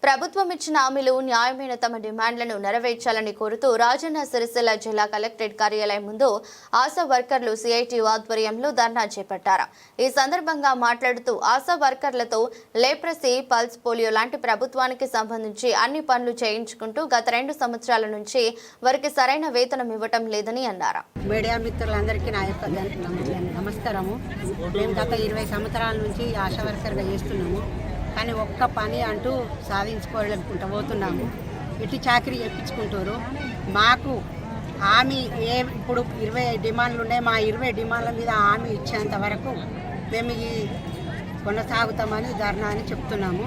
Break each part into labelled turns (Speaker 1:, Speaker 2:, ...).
Speaker 1: ప్రభుత్వం ఇచ్చిన హామీలు న్యాయమైన తమ డిమాండ్లను నెరవేర్చాలని కోరుతూ రాజన్న సిరిసిల్ల జిల్లా కలెక్టరేట్ కార్యాలయం ముందు ఆశా వర్కర్లు సిఐటియు ఆధ్వర్యంలో ధర్నా చేపట్టారు. ఈ సందర్భంగా మాట్లాడుతూ ఆశా వర్కర్లతో లేప్రసీ, పల్స్ పోలియో లాంటి ప్రభుత్వానికి సంబంధించి అన్ని పనులు చేయించుకుంటూ గత 2 సంవత్సరాల నుంచి వారికి సరైన వేతనం ఇవ్వటం లేదని అన్నారు.
Speaker 2: మీడియా మిత్రులందరికీ నా యొక్క నమస్కారము. మేము గత 20 సంవత్సరాల నుంచి ఆశా వర్కర్గా చేస్తున్నాము. కానీ ఒక్క పని అంటూ సాధించుకోవాలనుకుంటూ పోతున్నాము. ఇటు చాకరీ చెప్పించుకుంటారు. మాకు హామీ ఇప్పుడు 20 డిమాండ్లు ఉన్నాయి. మా 20 డిమాండ్ల మీద హామీ ఇచ్చేంత వరకు మేము ఈ కొనసాగుతామని ధర్నా అని చెప్తున్నాము.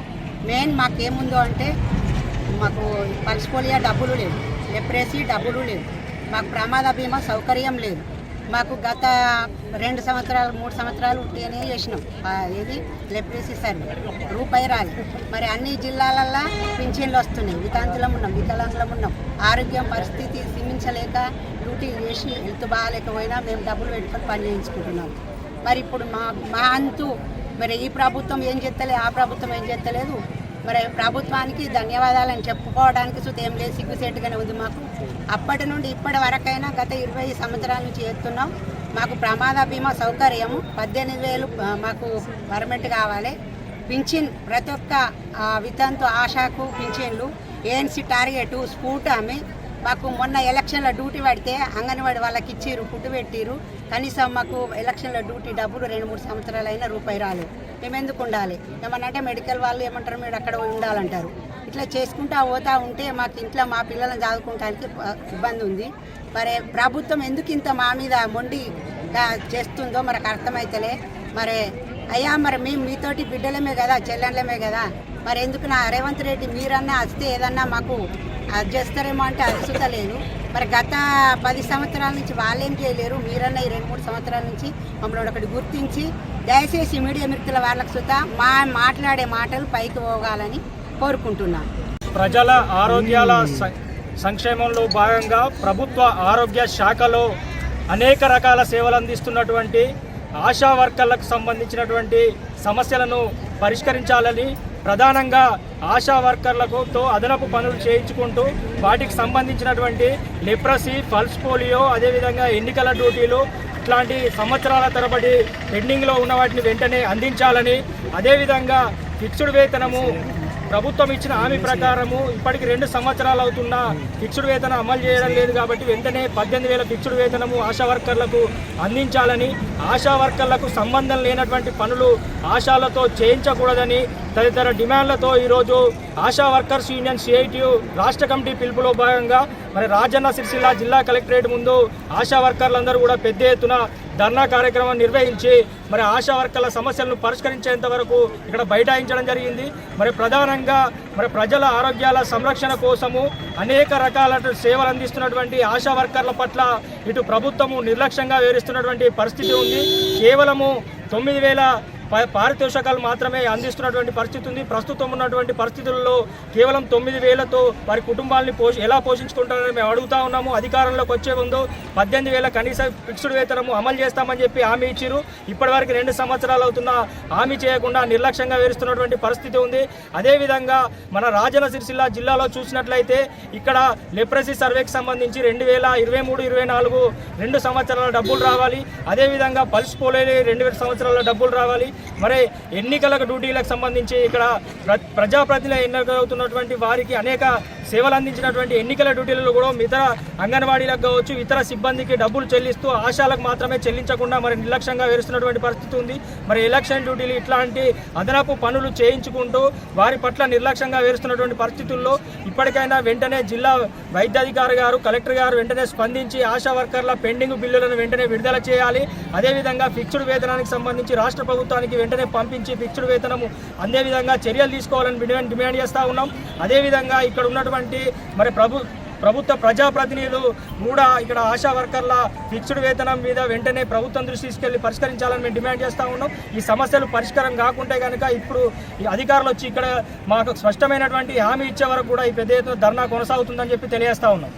Speaker 2: మెయిన్ మాకేముందో అంటే మాకు పల్స్ పోలియో డబ్బులు లేవు, లెప్రసీ డబ్బులు లేవు, మాకు ప్రమాద బీమా సౌకర్యం లేదు. మాకు గత 2 సంవత్సరాలు 3 సంవత్సరాలు ఉంటేనే చేసినాం. ఏది లెప్రసీ సర్వే రూపాయి రాలి. మరి అన్ని జిల్లాలల్లో పింఛన్లు వస్తున్నాయి. వితంతులం ఉన్నాం, వికలాంగులం ఉన్నాం. ఆరోగ్యం పరిస్థితి సిమించలేక డ్యూటీ చేసి హెల్త్ బాగాలేకపోయినా మేము డబ్బులు పెట్టుకొని పని చేయించుకుంటున్నాం. మరి ఇప్పుడు మా అంతు మరి ఈ ప్రభుత్వం ఏం చేస్తలేదు, ఆ ప్రభుత్వం ఏం చేస్తలేదు. మరి ప్రభుత్వానికి ధన్యవాదాలని చెప్పుకోవడానికి ఏం లేదు, సిగ్గుసేటుగానే ఉంది మాకు. అప్పటి నుండి ఇప్పటి వరకైనా గత 20 సంవత్సరాల నుంచి చేస్తున్నాం. మాకు ప్రమాద బీమా సౌకర్యము 18,000 మాకు పర్మనెంట్ కావాలి. పింఛన్ ప్రతి ఒక్క వితంతు ఆశాకు పింఛన్లు, ఏఎన్సీ టార్గెట్, స్కూట్ ఆమె మాకు మొన్న ఎలక్షన్ల డ్యూటీ పడితే అంగన్వాడి వాళ్ళకి ఇచ్చిర్రు, ఫుడ్ పెట్టిర్రు. కనీసం మాకు ఎలక్షన్ల డ్యూటీ డబ్బులు 2-3 సంవత్సరాలు అయినా రూపాయి రాలేదు. మేము ఎందుకు ఉండాలి? ఏమన్నంటే మెడికల్ వాళ్ళు ఏమంటారు, మీరు అక్కడ ఉండాలంటారు. ఇట్లా చేసుకుంటా పోతా ఉంటే మాకు ఇంట్లో మా పిల్లలను చదువుకోవడానికి ఇబ్బంది ఉంది. మరి ప్రభుత్వం ఎందుకు ఇంత మా మీద మొండిగా చేస్తుందో మనకు అర్థమైతలే. మరి అయ్యా, మరి మేము మీతోటి బిడ్డలమే కదా, చెల్లెళ్ళమే కదా, మరి ఎందుకు నా రేవంత్ రెడ్డి మీరన్నా వస్తే ఏదన్నా మాకు అది చేస్తారేమో అంటే అది సుతలేదు. మరి గత 10 సంవత్సరాల నుంచి వాళ్ళేం చేయలేరు, మీరన్నా ఈ 2-3 సంవత్సరాల నుంచి మమ్మల్ని ఒకటి గుర్తించి దయచేసి మీడియా మిత్రుల వాళ్ళకు సుత మాట్లాడే మాటలు పైకి పోగాలని కోరుకుంటున్నాం.
Speaker 3: ప్రజల ఆరోగ్యాల సంక్షేమంలో భాగంగా ప్రభుత్వ ఆరోగ్య శాఖలో అనేక రకాల సేవలు అందిస్తున్నటువంటి ఆశా వర్కర్లకు సంబంధించినటువంటి సమస్యలను పరిష్కరించాలని, ప్రధానంగా ఆశా వర్కర్లతో అదనపు పనులు చేయించుకుంటూ వాటికి సంబంధించినటువంటి లెప్రసీ, పల్స్ పోలియో, అదేవిధంగా ఎన్నికల డ్యూటీలు ఇట్లాంటి సంవత్సరాల తరబడి పెండింగ్లో ఉన్న వాటిని వెంటనే అందించాలని, అదేవిధంగా ఫిక్స్డ్ వేతనము ప్రభుత్వం ఇచ్చిన హామీ ప్రకారము ఇప్పటికి 2 సంవత్సరాలు అవుతున్నా ఫిక్స్డ్ వేతనం అమలు చేయడం లేదు. కాబట్టి వెంటనే 18,000 ఫిక్స్డ్ వేతనము ఆశా వర్కర్లకు అందించాలని, ఆశా వర్కర్లకు సంబంధం లేనటువంటి పనులు ఆశాలతో చేయించకూడదని తదితర డిమాండ్లతో ఈరోజు ఆశా వర్కర్స్ యూనియన్ సిఐటియు రాష్ట్ర కమిటీ పిలుపులో భాగంగా మరి రాజన్న సిరిసిల్ల జిల్లా కలెక్టరేట్ ముందు ఆశా వర్కర్లందరూ కూడా పెద్ద ఎత్తున ధర్నా కార్యక్రమం నిర్వహించి మరి ఆశా వర్కర్ల సమస్యలను పరిష్కరించేంత వరకు ఇక్కడ బైఠాయించడం జరిగింది. మరి ప్రధానంగా మరి ప్రజల ఆరోగ్యాల సంరక్షణ కోసము అనేక రకాల సేవలు అందిస్తున్నటువంటి ఆశా వర్కర్ల పట్ల ఇటు ప్రభుత్వము నిర్లక్ష్యంగా వ్యవహరిస్తున్నటువంటి పరిస్థితి ఉంది. కేవలము 9,000 పారితోషికాలు మాత్రమే అందిస్తున్నటువంటి పరిస్థితి ఉంది. ప్రస్తుతం ఉన్నటువంటి పరిస్థితుల్లో కేవలం 9,000తో వారి కుటుంబాలని ఎలా పోషించుకుంటారని మేము అడుగుతా ఉన్నాము. అధికారంలోకి వచ్చే ముందు 18,000 కనీస ఫిక్స్డ్ వేతనము అమలు చేస్తామని చెప్పి హామీ ఇచ్చిరు. ఇప్పటివరకు 2 సంవత్సరాలు అవుతున్నా హామీ చేయకుండా నిర్లక్ష్యంగా వేరుస్తున్నటువంటి పరిస్థితి ఉంది. అదేవిధంగా మన రాజన్న సిరిసిల్ల జిల్లాలో చూసినట్లయితే ఇక్కడ లెప్రసీ సర్వేకి సంబంధించి 2023-24 2 సంవత్సరాల డబ్బులు రావాలి. అదేవిధంగా పల్స్ పోలియో 2 సంవత్సరాల డబ్బులు రావాలి. మరి ఎన్నికల డ్యూటీలకు సంబంధించి ఇక్కడ ప్రజాప్రతినిధులు ఎన్నికవుతున్నటువంటి వారికి అనేక సేవలు అందించినటువంటి ఎన్నికల డ్యూటీలలో కూడా ఇతర అంగన్వాడీలకు కావచ్చు, ఇతర సిబ్బందికి డబ్బులు చెల్లిస్తూ ఆశాలకు మాత్రమే చెల్లించకుండా మరి నిర్లక్ష్యంగా వేరుస్తున్నటువంటి పరిస్థితి ఉంది. మరి ఎలక్షన్ డ్యూటీలు ఇట్లాంటి అదనపు పనులు చేయించుకుంటూ వారి పట్ల నిర్లక్ష్యంగా వేరుస్తున్నటువంటి పరిస్థితుల్లో ఇప్పటికైనా వెంటనే జిల్లా వైద్యాధికారి గారు, కలెక్టర్ గారు వెంటనే స్పందించి ఆశా వర్కర్ల పెండింగ్ బిల్లులను వెంటనే విడుదల చేయాలి. అదేవిధంగా ఫిక్స్డ్ వేతనానికి సంబంధించి రాష్ట్ర ప్రభుత్వానికి వెంటనే పంపించి ఫిక్స్డ్ వేతనము అందే విధంగా చర్యలు తీసుకోవాలని డిమాండ్ చేస్తూ ఉన్నాం. అదేవిధంగా ఇక్కడ ఉన్నటువంటి మరి ప్రభుత్వ ప్రజాప్రతినిధులు కూడా ఇక్కడ ఆశా వర్కర్ల ఫిక్స్డ్ వేతనం మీద వెంటనే ప్రభుత్వం దృష్టి తీసుకెళ్లి పరిష్కరించాలని మేము డిమాండ్ చేస్తూ ఉన్నాం. ఈ సమస్యలు పరిష్కారం కాకుంటే కనుక ఇప్పుడు ఈ అధికారులు వచ్చి ఇక్కడ మాకు స్పష్టమైనటువంటి హామీ ఇచ్చే వరకు కూడా ఈ పెద్ద ఎత్తున ధర్నా కొనసాగుతుందని చెప్పి తెలియజేస్తా ఉన్నాం.